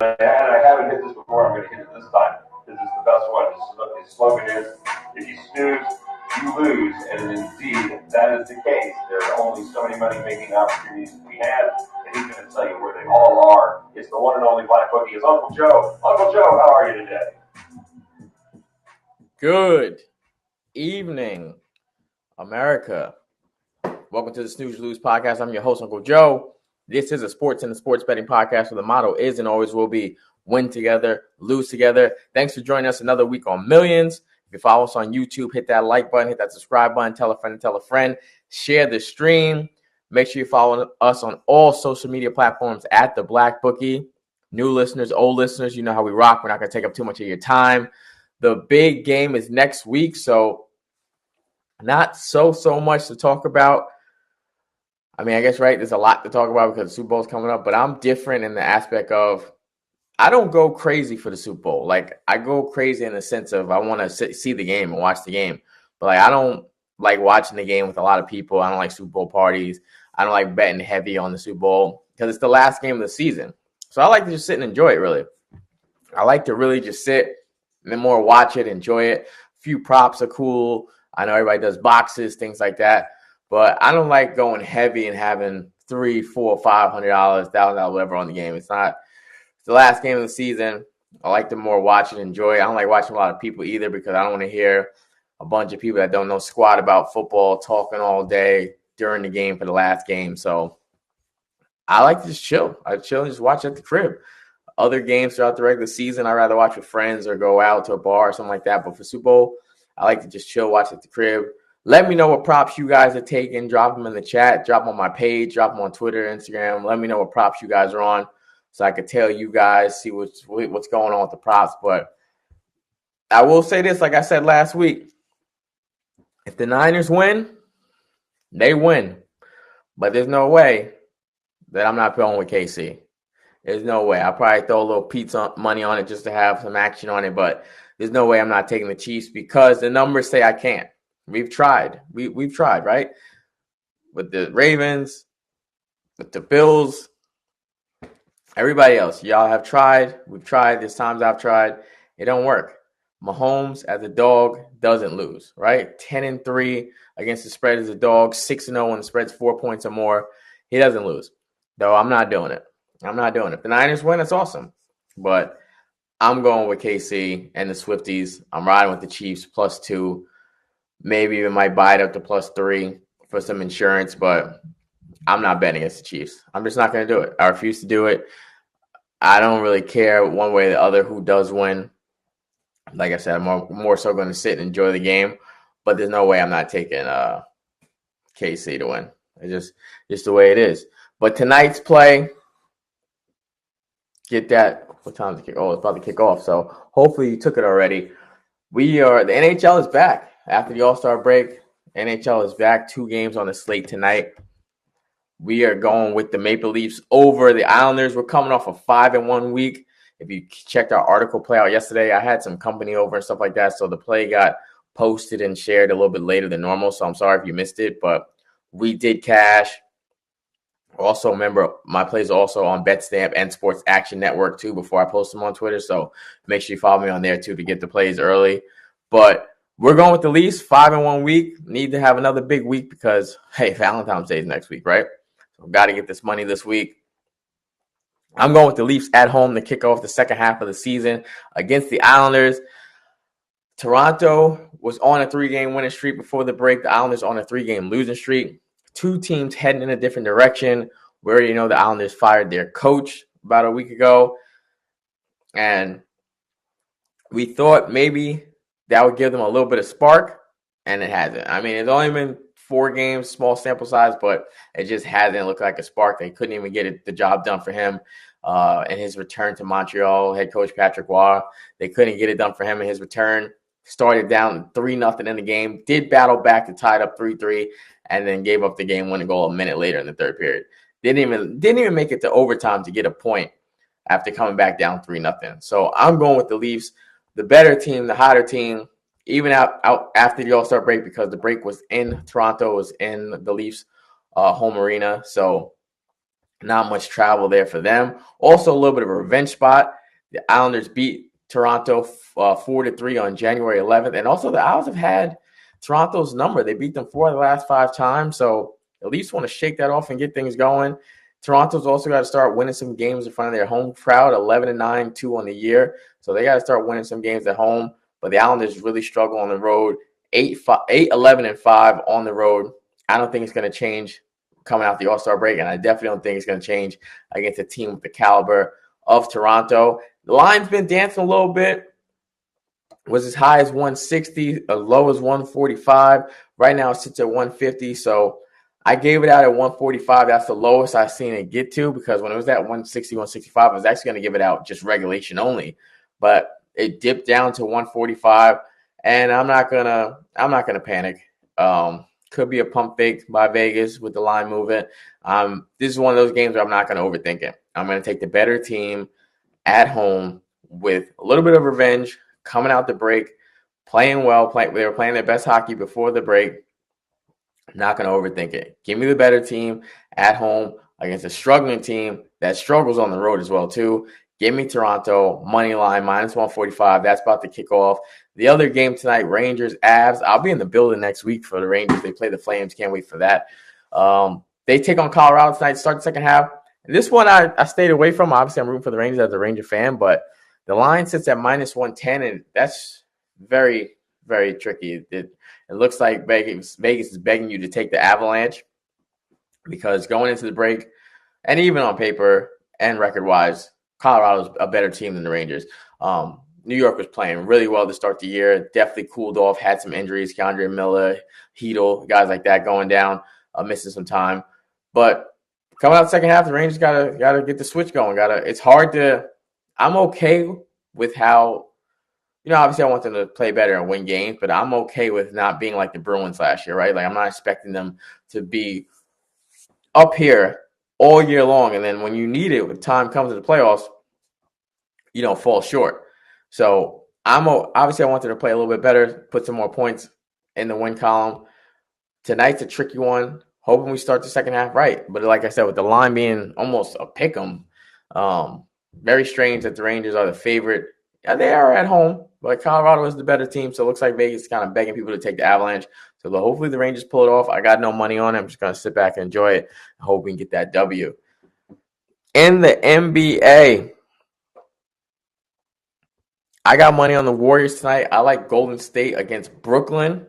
and I haven't hit this before. I'm going to hit it this time. This is the best one. His slogan is, if you snooze, you lose. And indeed, that is the case. There are only so many money-making opportunities to be had, and he's going to tell you where they all are. It's the one and only Black Bookie. It's Uncle Joe. Uncle Joe, how are you today? Good evening, America. Welcome to the Snooze Lose podcast. I'm your host, Uncle Joe. This is a sports and sports betting podcast where the motto is and always will be win together, lose together. Thanks for joining us another week on Millions. If you follow us on YouTube, hit that like button, hit that subscribe button, tell a friend and tell a friend, share the stream. Make sure you follow us on all social media platforms at The Black Bookie. New listeners, old listeners, you know how we rock. We're not going to take up too much of your time. The big game is next week, so not so much to talk about. I mean, I guess, right, there's a lot to talk about because the Super Bowl's coming up, but I'm different in the aspect of I don't go crazy for the Super Bowl. Like, I go crazy in the sense of I want to see the game and watch the game, but like I don't like watching the game with a lot of people. I don't like Super Bowl parties. I don't like betting heavy on the Super Bowl because it's the last game of the season. So I like to just sit and enjoy it, really. I like to really just sit and then more watch it, enjoy it. A few props are cool. I know everybody does boxes, things like that. But I don't like going heavy and having $300, $400, $500, $1,000, whatever on the game. It's the last game of the season. I like to more watch it, enjoy it. I don't like watching a lot of people either because I don't want to hear a bunch of people that don't know squat about football talking all day during the game for the last game. So I like to just chill. I chill and just watch at the crib. Other games throughout the regular season, I'd rather watch with friends or go out to a bar or something like that. But for Super Bowl, I like to just chill, watch at the crib. Let me know what props you guys are taking. Drop them in the chat. Drop them on my page. Drop them on Twitter, Instagram. Let me know what props you guys are on so I could tell you guys, see what's going on with the props. But I will say this, like I said last week, if the Niners win, they win. But there's no way that I'm not going with KC. There's no way. I'll probably throw a little pizza money on it just to have some action on it. But there's no way I'm not taking the Chiefs because the numbers say I can't. We've tried. We've tried, right? With the Ravens, with the Bills, everybody else. Y'all have tried. We've tried. There's times I've tried. It don't work. Mahomes as a dog doesn't lose, right? 10-3 against the spread as a dog. 6-0 when the spread's 4 points or more. He doesn't lose. Though I'm not doing it. I'm not doing it. If the Niners win, it's awesome. But I'm going with KC and the Swifties. I'm riding with the Chiefs +2. Maybe even might buy it up to +3 for some insurance, but I'm not betting against the Chiefs. I'm just not going to do it. I refuse to do it. I don't really care one way or the other who does win. Like I said, I'm more so going to sit and enjoy the game, but there's no way I'm not taking KC to win. It's just the way it is. But tonight's play, get that. What time is it kick? Oh, it's about to kick off. So hopefully you took it already. The NHL is back. After the All-Star break, NHL is back. 2 games on the slate tonight. We are going with the Maple Leafs over the Islanders. We're coming off a 5-1 week. If you checked our article play out yesterday, I had some company over and stuff like that, so the play got posted and shared a little bit later than normal, so I'm sorry if you missed it, but we did cash. Also, remember, my plays are also on BetStamp and Sports Action Network, too, before I post them on Twitter, so make sure you follow me on there, too, to get the plays early. But we're going with the Leafs, 5-1 week. Need to have another big week because, hey, Valentine's Day is next week, right? So got to get this money this week. I'm going with the Leafs at home to kick off the second half of the season against the Islanders. Toronto was on a 3-game winning streak before the break. The Islanders on a 3-game losing streak. 2 teams heading in a different direction. We already know the Islanders fired their coach about a week ago. And we thought maybe that would give them a little bit of spark, and it hasn't. I mean, it's only been 4 games, small sample size, but it just hasn't looked like a spark. They couldn't even get the job done for him in his return to Montreal. Head coach Patrick Roy, they couldn't get it done for him in his return. Started down 3-0 in the game, did battle back to tie it up 3-3, and then gave up the game-winning goal a minute later in the third period. Didn't even make it to overtime to get a point after coming back down 3-0. So I'm going with the Leafs, the better team, the hotter team, even out after the All-Star break because the break was in Toronto, was in the Leafs home arena. So Not much travel there for them. Also, a little bit of a revenge spot. The Islanders beat Toronto 4-3 on January 11th. And also, the Isles have had Toronto's number. They beat them 4 of the last 5 times. So, at least want to shake that off and get things going. Toronto's also got to start winning some games in front of their home crowd, 11-9, 2 on the year. So, they got to start winning some games at home. But the Islanders really struggle on the road, 8-11-5 on the road. I don't think it's going to change coming out the All-Star break, and I definitely don't think it's going to change against a team with the caliber of Toronto. The line's been dancing a little bit. Was as high as 160, as low as 145. Right now it sits at 150, so I gave it out at 145. That's the lowest I've seen it get to, because when it was at 160, 165, I was actually going to give it out just regulation only. But it dipped down to 145, and I'm not gonna panic. Could be a pump fake by Vegas with the line moving. This is one of those games where I'm not going to overthink it. I'm going to take the better team at home with a little bit of revenge, coming out the break, playing well. They were playing their best hockey before the break. I'm not going to overthink it. Give me the better team at home against a struggling team that struggles on the road as well, too. Give me Toronto, money line, minus 145. That's about to kick off. The other game tonight, Rangers, Avs. I'll be in the building next week for the Rangers. They play the Flames. Can't wait for that. They take on Colorado tonight, start the second half. And this one I stayed away from. Obviously, I'm rooting for the Rangers as a Ranger fan, but the line sits at minus 110, and that's very, very tricky. It looks like Vegas is begging you to take the Avalanche, because going into the break, and even on paper and record-wise, Colorado's a better team than the Rangers. New York was playing really well to start the year. Definitely cooled off, had some injuries. Keandre Miller, Hedl, guys like that going down, missing some time. But coming out the second half, the Rangers gotta get the switch going. It's hard to. I'm okay with how, obviously I want them to play better and win games, but I'm okay with not being like the Bruins last year, right? Like, I'm not expecting them to be up here all year long, and then when you need it, when time comes to the playoffs, fall short. So obviously I wanted to play a little bit better, put some more points in the win column. Tonight's a tricky one. Hoping we start the second half right. But like I said, with the line being almost a pick 'em, very strange that the Rangers are the favorite. Yeah, they are at home, but Colorado is the better team. So it looks like Vegas is kind of begging people to take the Avalanche. So hopefully the Rangers pull it off. I got no money on it. I'm just going to sit back and enjoy it. I hope we can get that W. In the NBA, I got money on the Warriors tonight. I like Golden State against Brooklyn.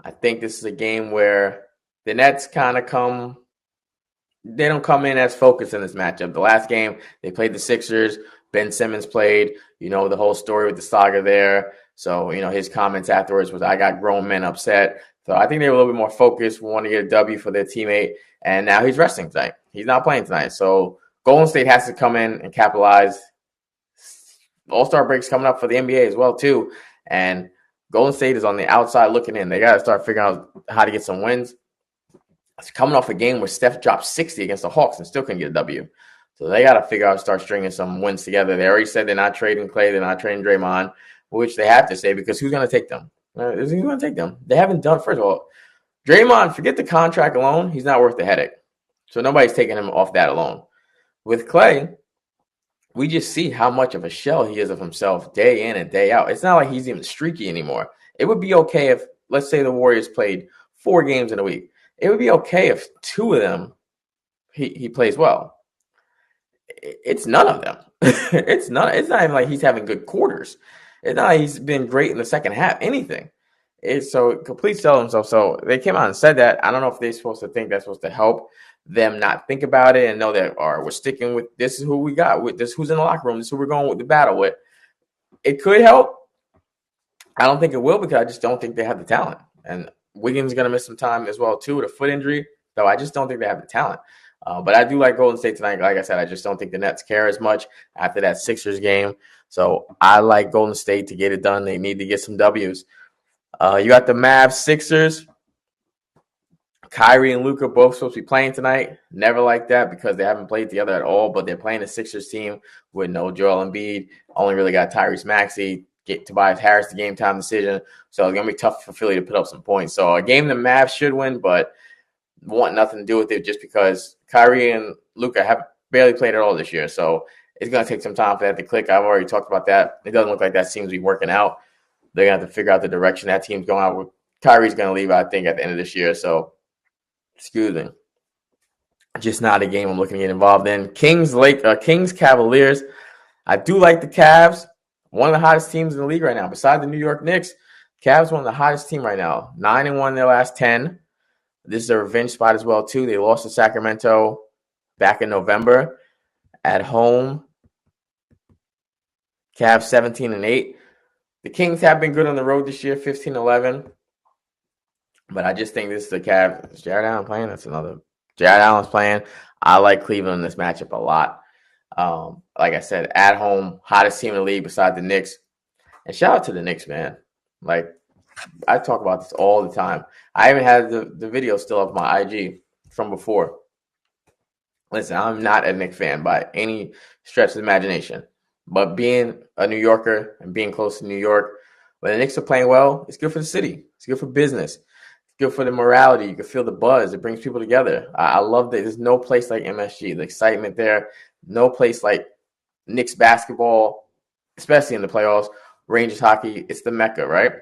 I think this is a game where the Nets kind of they don't come in as focused in this matchup. The last game, they played the Sixers. Ben Simmons played, the whole story with the saga there. So, his comments afterwards was, I got grown men upset. So I think they were a little bit more focused, want to get a W for their teammate. And now he's resting tonight. He's not playing tonight. So Golden State has to come in and capitalize. All-Star break's coming up for the NBA as well, too. And Golden State is on the outside looking in. They got to start figuring out how to get some wins. It's coming off a game where Steph dropped 60 against the Hawks and still couldn't get a W. So they got to figure out, start stringing some wins together. They already said they're not trading Clay. They're not trading Draymond, which they have to say, because who's going to take them? Who's going to take them? They haven't done, first of all, Draymond, forget the contract alone. He's not worth the headache. So nobody's taking him off that alone. With Clay, we just see how much of a shell he is of himself day in and day out. It's not like he's even streaky anymore. It would be okay if, let's say the Warriors played 4 games in a week. It would be okay if 2 of them he plays well. It's none of them. It's not even like he's having good quarters. It's not like he's been great in the second half, anything. It's so complete sell himself. So they came out and said that. I don't know if they're supposed to think that's supposed to help them not think about it and know that, we're sticking with, this is who we got, with this, who's in the locker room, this is who we're going with the battle with. It could help. I don't think it will, because I just don't think they have the talent. And Wiggins is going to miss some time as well, too, with a foot injury, though I just don't think they have the talent. But I do like Golden State tonight. Like I said, I just don't think the Nets care as much after that Sixers game. So I like Golden State to get it done. They need to get some W's. You got the Mavs, Sixers. Kyrie and Luka both supposed to be playing tonight. Never like that, because they haven't played together at all. But they're playing the Sixers team with no Joel Embiid. Only really got Tyrese Maxey. Get Tobias Harris the game time decision. So it's going to be tough for Philly to put up some points. So a game the Mavs should win, but want nothing to do with it, just because Kyrie and Luka have barely played at all this year, so it's going to take some time for that to click. I've already talked about that. It doesn't look like that seems to be working out. They're going to have to figure out the direction that team's going out with. Kyrie's going to leave, I think, at the end of this year, so excuse me. Just not a game I'm looking to get involved in. Kings Cavaliers. I do like the Cavs. One of the hottest teams in the league right now. Besides the New York Knicks, Cavs one of the hottest team right now. 9-1 in their last 10. This is a revenge spot as well, too. They lost to Sacramento back in November at home. Cavs 17-8. The Kings have been good on the road this year, 15-11. But I just think this is the Cavs. Is Jared Allen playing? That's another. Jared Allen's playing. I like Cleveland in this matchup a lot. Like I said, at home, hottest team in the league beside the Knicks. And shout out to the Knicks, man. Like, I talk about this all the time. I even had the video still of my IG from before. Listen, I'm not a Knicks fan by any stretch of the imagination. But being a New Yorker and being close to New York, when the Knicks are playing well, it's good for the city. It's good for business. It's good for the morality. You can feel the buzz. It brings people together. I love that. There's no place like MSG. The excitement there. No place like Knicks basketball, especially in the playoffs. Rangers hockey. It's the Mecca, right?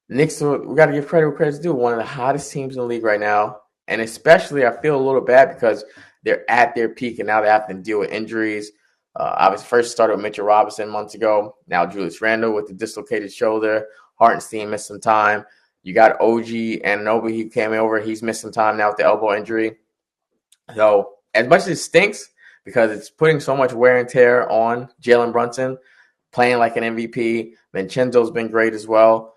Knicks, we got to give credit where credit's due. One of the hottest teams in the league right now. And especially, I feel a little bad because they're at their peak and now they have to deal with injuries. Obviously, first started with Mitchell Robinson months ago. Now Julius Randle with the dislocated shoulder. Hartenstein missed some time. You got OG Anunoby. He came over. He's missed some time now with the elbow injury. So as much as it stinks because it's putting so much wear and tear on Jalen Brunson, playing like an MVP. Vincenzo's been great as well.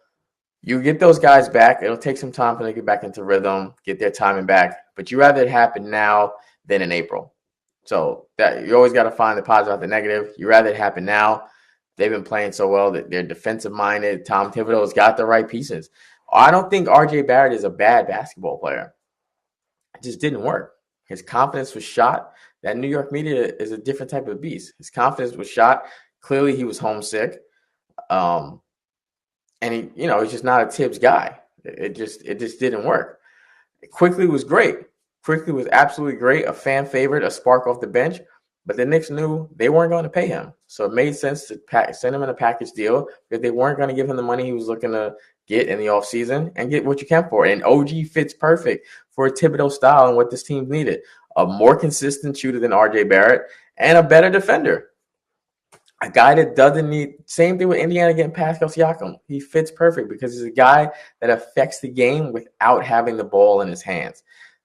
You get those guys back. It'll take some time for them to get back into rhythm, get their timing back. But you rather it happen now than in April. So that you always got to find the positive out the negative. You rather it happen now. They've been playing so well that they're defensive-minded. Tom Thibodeau's got the right pieces. I don't think R.J. Barrett is a bad basketball player. It just didn't work. His confidence was shot. That New York media is a different type of beast. His confidence was shot. Clearly, he was homesick. And he's just not a Tibbs guy. It just didn't work. Quickly was great. Quickly was absolutely great, a fan favorite, a spark off the bench. But the Knicks knew they weren't going to pay him. So it made sense to send him in a package deal because they weren't going to give him the money he was looking to get in the offseason and get what you can for it. And OG fits perfect for a Thibodeau style and what this team needed. A more consistent shooter than RJ Barrett and a better defender. A guy that doesn't need – same thing with Indiana getting Pascal Siakam. He fits perfect because he's a guy that affects the game without having the ball in his hands.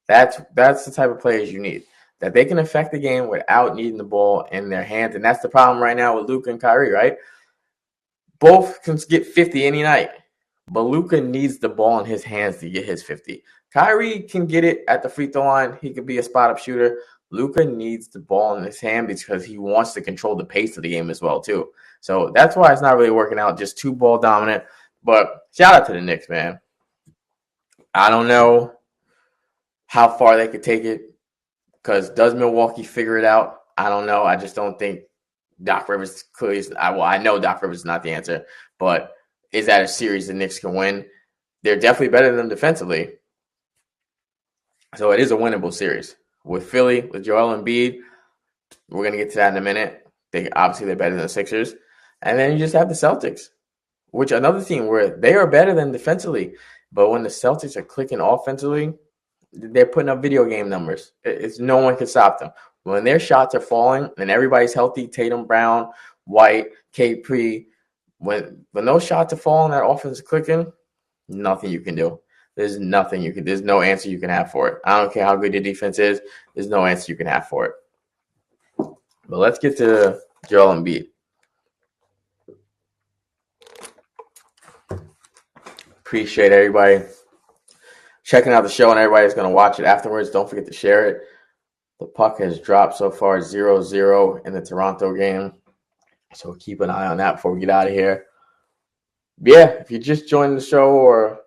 That's the type of players you need, that they can affect the game without needing the ball in their hands. And that's the problem right now with Luka and Kyrie, right? Both can get 50 any night, but Luka needs the ball in his hands to get his 50. Kyrie can get it at the free throw line. He could be a spot-up shooter. Luka needs the ball in his hand because he wants to control the pace of the game as well, too. So that's why it's not really working out, just two ball dominant. But shout out to the Knicks, man. I don't know how far they could take it because does Milwaukee figure it out? I don't know. I just don't think Doc Rivers clearly is. I know Doc Rivers is not the answer, but is that a series the Knicks can win? They're definitely better than them defensively. So it is a winnable series. With Philly, with Joel Embiid, we're going to get to that in a minute. They're better than the Sixers. And then you just have the Celtics, which another team where they are better than defensively. But when the Celtics are clicking offensively, they're putting up video game numbers. It's no one can stop them. When their shots are falling and everybody's healthy, Tatum, Brown, White, KP, when those shots are falling, that offense is clicking, nothing you can do. There's nothing you can. There's no answer you can have for it. I don't care how good your defense is. There's no answer you can have for it. But let's get to Joel Embiid. Appreciate everybody checking out the show and everybody that's going to watch it afterwards. Don't forget to share it. The puck has dropped so far 0-0 in the Toronto game. So keep an eye on that before we get out of here. But yeah, if you just joined the show or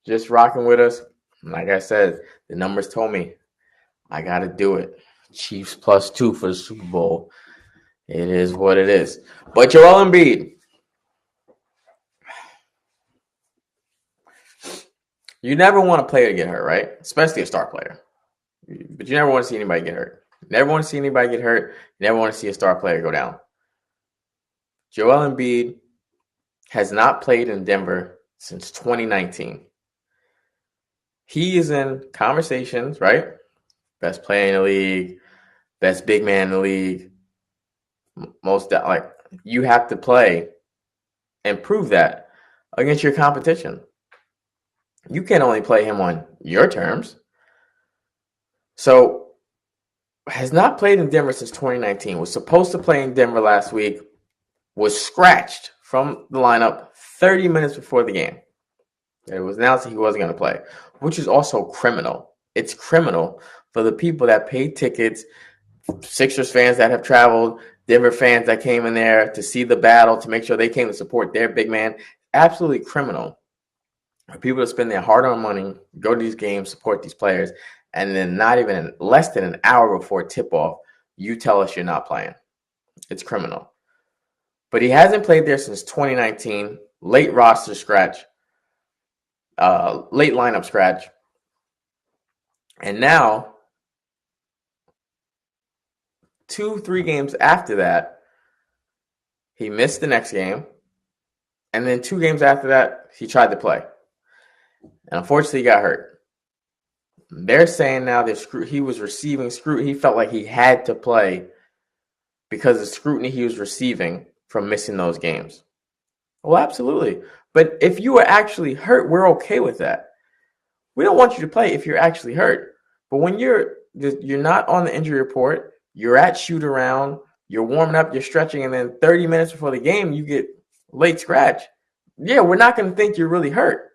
just rocking with us, like I said, the numbers told me I got to do it. Chiefs +2 for the Super Bowl. It is what it is. But Joel Embiid, you never want a player to get hurt, right? Especially a star player. but you never want to see anybody get hurt. You never want to see anybody get hurt. You never want to see a star player go down. Joel Embiid has not played in Denver since 2019. He is in conversations, right? Best player in the league, best big man in the league. You have to play and prove that against your competition. You can't only play him on your terms. So, has not played in Denver since 2019. Was supposed to play in Denver last week. Was scratched from the lineup 30 minutes before the game. It was announced that he wasn't going to play, which is also criminal. It's criminal for the people that paid tickets, Sixers fans that have traveled, Denver fans that came in there to see the battle, to make sure they came to support their big man. Absolutely criminal for people to spend their hard-earned money, go to these games, support these players, and then not even less than an hour before tip-off, you tell us you're not playing. It's criminal. But he hasn't played there since 2019, late roster scratch. Late lineup scratch. And now, 2-3 games after that, he missed the next game. And then 2 games after that, he tried to play. And unfortunately, he got hurt. They're saying now that he was receiving scrutiny. He felt like he had to play because of the scrutiny he was receiving from missing those games. Well, absolutely. But if you were actually hurt, we're okay with that. We don't want you to play if you're actually hurt. But when you're not on the injury report, you're at shoot around, you're warming up, you're stretching, and then 30 minutes before the game, you get late scratch. Yeah, we're not going to think you're really hurt.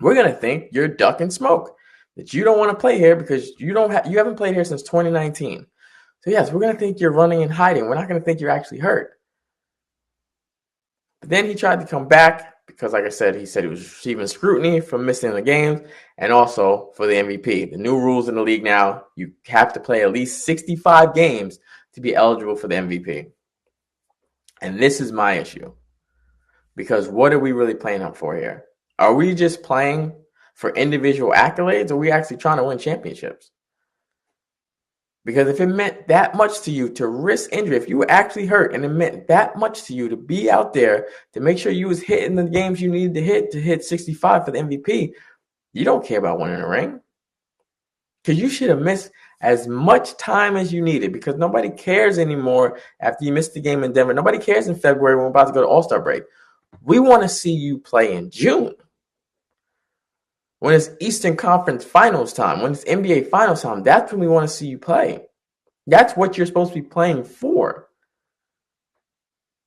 We're going to think you're ducking smoke, that you don't want to play here because you haven't played here since 2019. So yes, we're going to think you're running and hiding. We're not going to think you're actually hurt. But then he tried to come back because, like I said, he said he was receiving scrutiny from missing the games and also for the MVP. The new rules in the league now, you have to play at least 65 games to be eligible for the MVP. And this is my issue. Because what are we really playing up for here? Are we just playing for individual accolades, or are we actually trying to win championships? Because if it meant that much to you to risk injury, if you were actually hurt and it meant that much to you to be out there to make sure you was hitting the games you needed to hit 65 for the MVP, you don't care about winning a ring. Because you should have missed as much time as you needed, because nobody cares anymore after you missed the game in Denver. Nobody cares in February when we're about to go to All-Star break. We want to see you play in June. When it's Eastern Conference Finals time, when it's NBA Finals time, that's when we want to see you play. That's what you're supposed to be playing for.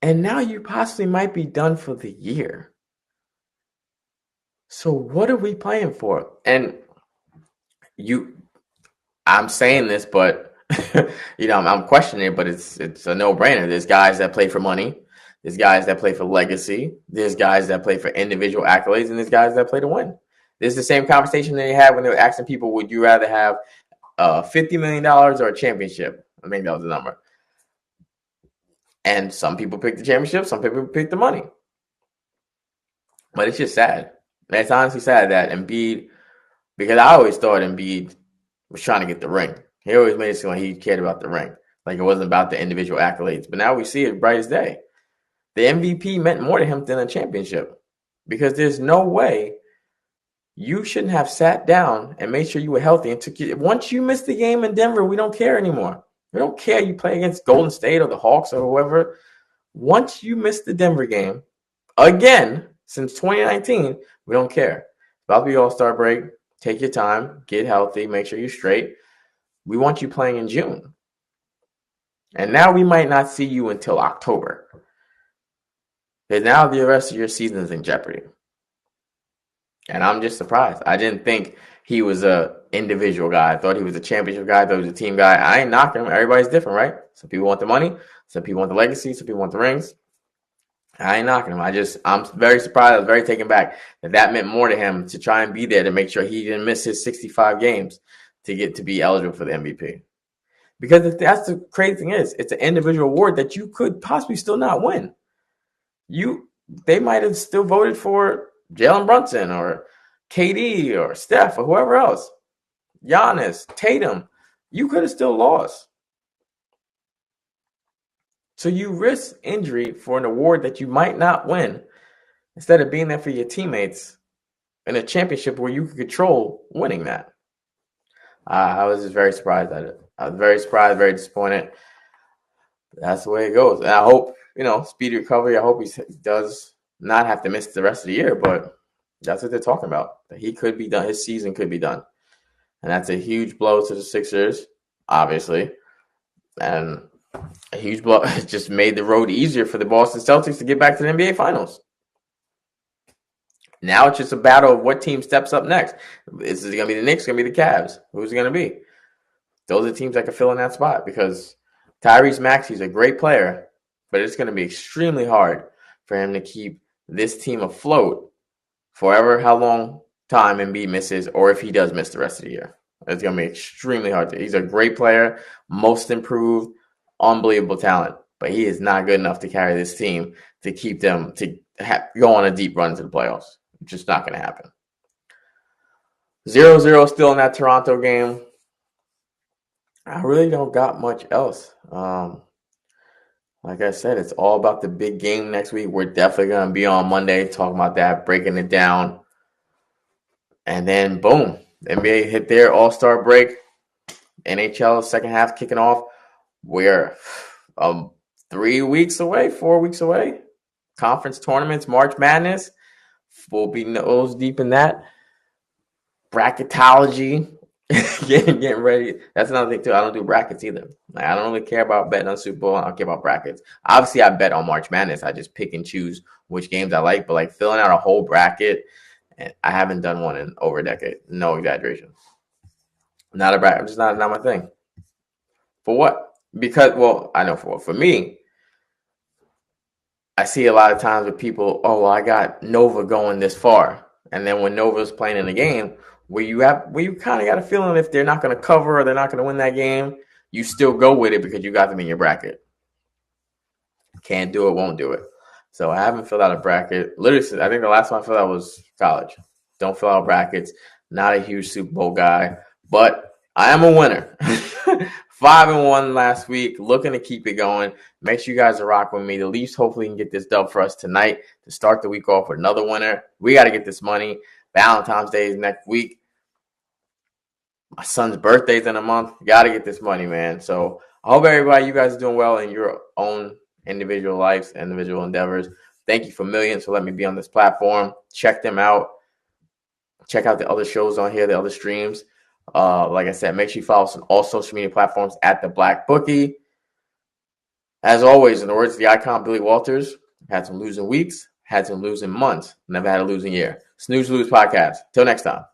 And now you possibly might be done for the year. So what are we playing for? And I'm saying this, but I'm questioning it, but it's a no-brainer. There's guys that play for money. There's guys that play for legacy. There's guys that play for individual accolades, and there's guys that play to win. This is the same conversation they had when they were asking people, would you rather have $50 million or a championship? I think that was the number. And some people pick the championship, some people pick the money. But it's just sad. It's honestly sad that Embiid, because I always thought Embiid was trying to get the ring. He always made it seem like he cared about the ring, like it wasn't about the individual accolades. But now we see it bright as day. The MVP meant more to him than a championship, because there's no way you shouldn't have sat down and made sure you were healthy and took you. Once you missed the game in Denver, we don't care anymore. We don't care you play against Golden State or the Hawks or whoever. Once you missed the Denver game, again, since 2019, we don't care. About the All-Star break, take your time, get healthy, make sure you're straight. We want you playing in June. And now we might not see you until October. Because now the rest of your season is in jeopardy. And I'm just surprised. I didn't think he was a individual guy. I thought he was a championship guy. I thought he was a team guy. I ain't knocking him. Everybody's different, right? Some people want the money. Some people want the legacy. Some people want the rings. I ain't knocking him. I'm very surprised. I was very taken back that meant more to him to try and be there to make sure he didn't miss his 65 games to get to be eligible for the MVP. Because that's the crazy thing is, it's an individual award that you could possibly still not win. They might have still voted for Jalen Brunson or KD or Steph or whoever else. Giannis, Tatum, you could have still lost. So you risk injury for an award that you might not win instead of being there for your teammates in a championship where you could control winning that. I was just very surprised at it. I was very surprised, very disappointed. That's the way it goes. And I hope, speedy recovery. I hope he does not have to miss the rest of the year, but that's what they're talking about. That he could be done. His season could be done. And that's a huge blow to the Sixers, obviously. And a huge blow. It just made the road easier for the Boston Celtics to get back to the NBA Finals. Now it's just a battle of what team steps up next. Is it going to be the Knicks? Going to be the Cavs? Who's it going to be? Those are the teams that can fill in that spot because Tyrese Maxey's a great player, but it's going to be extremely hard for him to keep this team afloat forever, how long time Embiid misses, or if he does miss the rest of the year. It's going to be extremely hard. He's a great player, most improved, unbelievable talent, but he is not good enough to carry this team to keep them to go on a deep run to the playoffs. It's just not going to happen. 0-0 still in that Toronto game. I really don't got much else. Like I said, it's all about the big game next week. We're definitely going to be on Monday talking about that, breaking it down. And then, boom, the NBA hit their all-star break. NHL second half kicking off. We're 3 weeks away, 4 weeks away. Conference tournaments, March Madness. We'll be nose deep in that. Bracketology. getting ready. That's another thing, too. I don't do brackets either. I don't really care about betting on Super Bowl. I don't care about brackets. Obviously, I bet on March Madness. I just pick and choose which games I like. But, filling out a whole bracket, I haven't done one in over a decade. No exaggeration. Not a bracket. It's just not my thing. For what? Because, I know for what. For me, I see a lot of times with people, I got Nova going this far. And then when Nova's playing in the game, where you kind of got a feeling if they're not going to cover or they're not going to win that game, you still go with it because you got them in your bracket. Can't do it, won't do it. So I haven't filled out a bracket. Literally, I think the last one I filled out was college. Don't fill out brackets. Not a huge Super Bowl guy, but I am a winner. 5-1 last week. Looking to keep it going. Make sure you guys are rocking with me. The Leafs hopefully can get this dub for us tonight to start the week off with another winner. We got to get this money. Valentine's Day is next week. My son's birthday's in a month. Got to get this money, man. So I hope you guys are doing well in your own individual lives, individual endeavors. Thank you for millions for letting me be on this platform. Check them out. Check out the other shows on here, the other streams. Like I said, make sure you follow us on all social media platforms at The Black Bookie. As always, in the words of the icon Billy Walters, had some losing weeks, had some losing months, never had a losing year. Snooze Lose Podcast. Till next time.